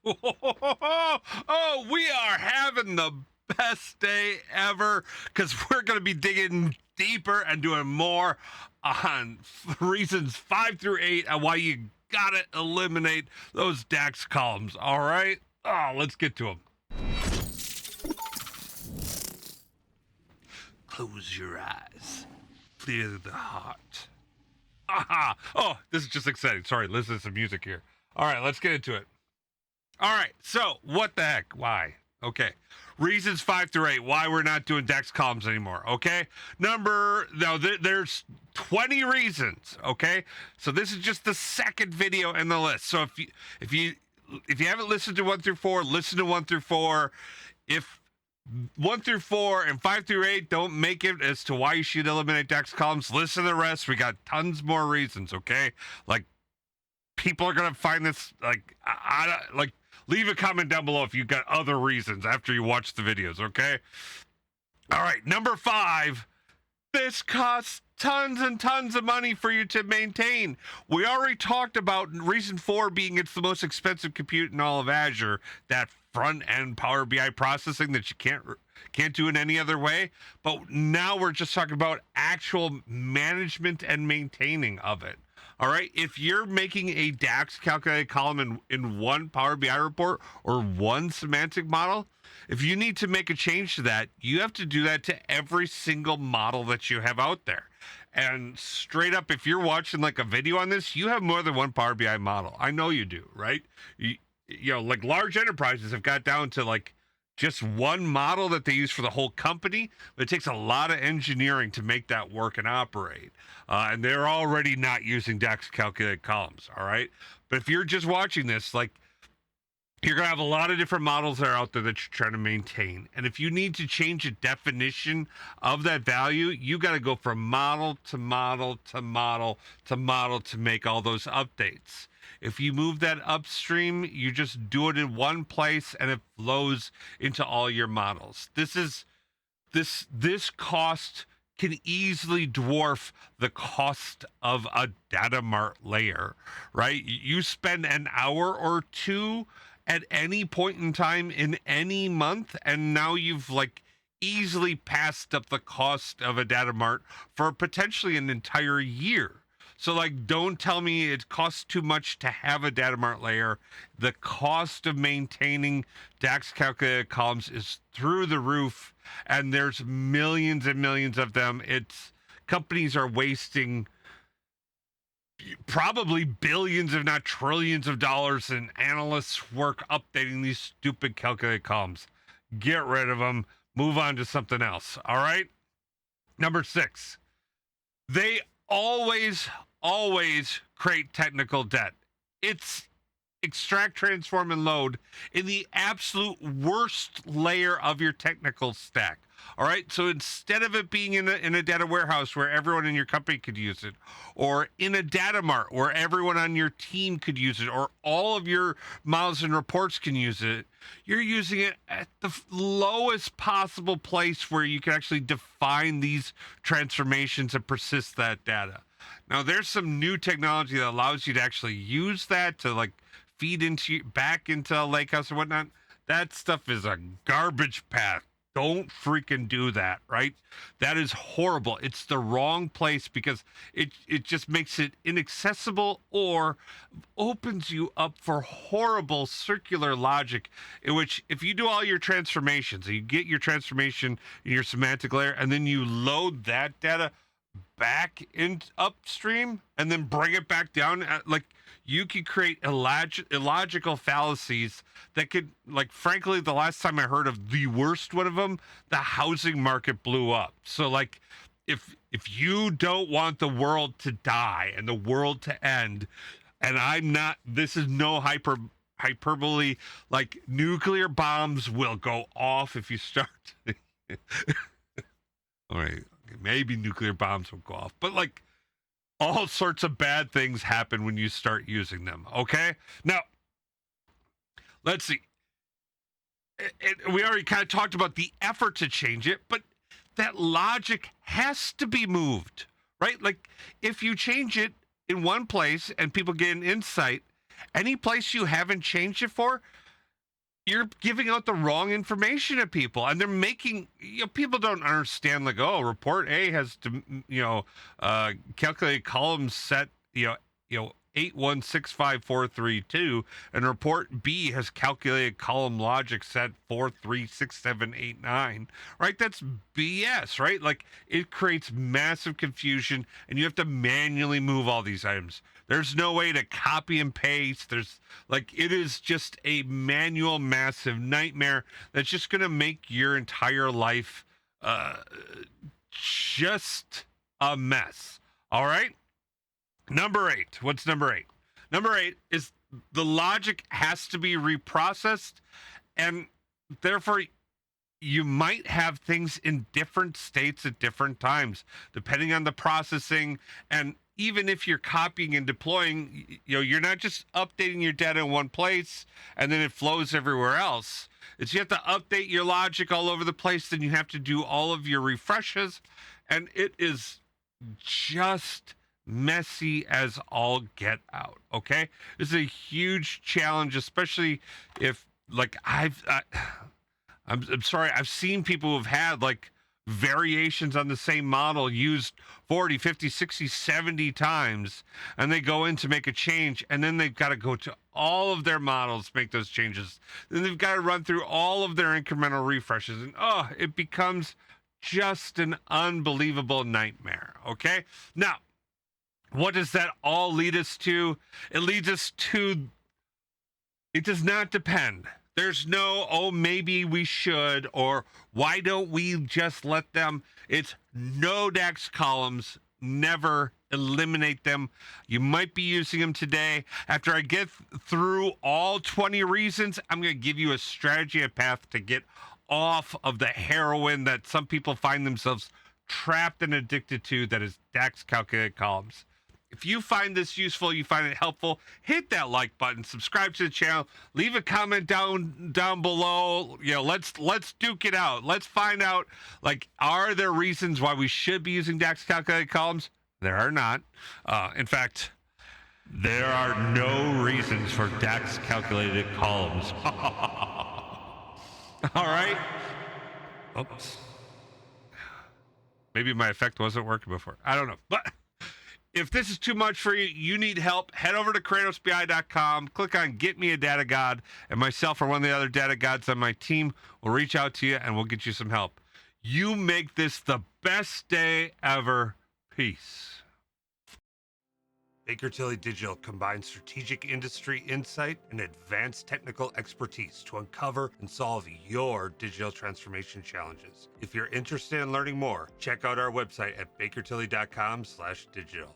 Oh, we are having the best day ever because we're going to be digging deeper and doing more on reasons 5 through 8 on why you got to eliminate those DAX columns. All right. Oh, let's get to them. Close your eyes. Clear the heart. Aha! Oh, this is just exciting. Sorry, listen to some music here. All right, let's get into it. All right, so what the heck? Why? Okay. Reasons 5 through 8 why we're not doing DAX columns anymore. Okay. There's 20 reasons. Okay. So this is just the second video in the list. So if you haven't listened to 1 through 4, listen to 1 through 4. If 1 through 4 and 5 through 8 don't make it as to why you should eliminate DAX columns, listen to the rest. We got tons more reasons. Okay. Like people are gonna find this like. Leave a comment down below if you've got other reasons after you watch the videos, okay? All right, number 5. This costs tons and tons of money for you to maintain. We already talked about reason 4 being it's the most expensive compute in all of Azure, that front-end Power BI processing that you can't do in any other way. But now we're just talking about actual management and maintaining of it. All right, if you're making a DAX calculated column in one Power BI report or one semantic model, if you need to make a change to that, you have to do that to every single model that you have out there. And straight up, if you're watching like a video on this, you have more than one Power BI model. I know you do, right? You know, like large enterprises have got down to like just one model that they use for the whole company, but it takes a lot of engineering to make that work and operate. And they're already not using DAX calculated columns, all right? But if you're just watching this, like, you're going to have a lot of different models that are out there that you're trying to maintain. And if you need to change a definition of that value, you got to go from model to model to model to model to make all those updates. If you move that upstream, you just do it in one place and it flows into all your models. This cost can easily dwarf the cost of a data mart layer, right? You spend an hour or two at any point in time in any month, and now you've like easily passed up the cost of a data mart for potentially an entire year. So like, don't tell me it costs too much to have a data mart layer. The cost of maintaining DAX calculated columns is through the roof, and there's millions and millions of them. Companies are wasting probably billions, if not trillions of dollars in analysts' work updating these stupid calculated columns. Get rid of them. Move on to something else. All right. Number 6. They always create technical debt. It's extract, transform, and load in the absolute worst layer of your technical stack. All right. So instead of it being in a data warehouse where everyone in your company could use it, or in a data mart where everyone on your team could use it, or all of your models and reports can use it, you're using it at the lowest possible place where you can actually define these transformations and persist that data. Now, there's some new technology that allows you to actually use that to like feed back into a lakehouse or whatnot. That stuff is a garbage path. Don't freaking do that, right? That is horrible. It's the wrong place because it just makes it inaccessible or opens you up for horrible circular logic in which if you do all your transformations, you get your transformation in your semantic layer and then you load that data back in upstream and then bring it back down, like you could create illogical fallacies that could, like, frankly, the last time I heard of the worst one of them, the housing market blew up. So like if you don't want the world to die and the world to end, and this is no hyperbole, like nuclear bombs will go off if you start all right, maybe nuclear bombs will go off, but like all sorts of bad things happen when you start using them. Okay. Now, let's see. We already kind of talked about the effort to change it, but that logic has to be moved, right? Like if you change it in one place and people get an insight, any place you haven't changed it for, you're giving out the wrong information to people, and they're making, people don't understand, like, oh, report A has to, calculate columns set, 8165432, and report B has calculated column logic set 436789, right? That's BS, right? Like, it creates massive confusion, and you have to manually move all these items. There's no way to copy and paste. It is just a manual massive nightmare that's just going to make your entire life just a mess. All right? Number 8. What's number 8? Number 8 is the logic has to be reprocessed, and therefore you might have things in different states at different times, depending on the processing. And even if you're copying and deploying, you're not just updating your data in one place and then it flows everywhere else. It's you have to update your logic all over the place, then you have to do all of your refreshes, and it is just messy as all get out. Okay, this is a huge challenge, especially if, like, I'm sorry, I've seen people who've had like variations on the same model used 40, 50, 60, 70 times, and they go in to make a change, and then they've got to go to all of their models to make those changes. Then they've got to run through all of their incremental refreshes, and it becomes just an unbelievable nightmare. Okay, now what does that all lead us to? It leads us to, it does not depend. There's no, oh, maybe we should, or why don't we just let them? It's no DAX columns. Never eliminate them. You might be using them today. After I get through all 20 reasons, I'm going to give you a strategy, a path to get off of the heroin that some people find themselves trapped and addicted to, that is DAX calculated columns. If you find this useful, you find it helpful, hit that like button, subscribe to the channel, leave a comment down below. Let's duke it out. Let's find out, like, are there reasons why we should be using DAX calculated columns? There are not. In fact, there are no reasons for DAX calculated columns. All right. Oops. Maybe my effect wasn't working before. I don't know. But if this is too much for you, you need help, head over to KratosBI.com, click on Get Me a Data God, and myself or one of the other data gods on my team will reach out to you and we'll get you some help. You make this the best day ever. Peace. Baker Tilly Digital combines strategic industry insight and advanced technical expertise to uncover and solve your digital transformation challenges. If you're interested in learning more, check out our website at bakertilly.com/digital.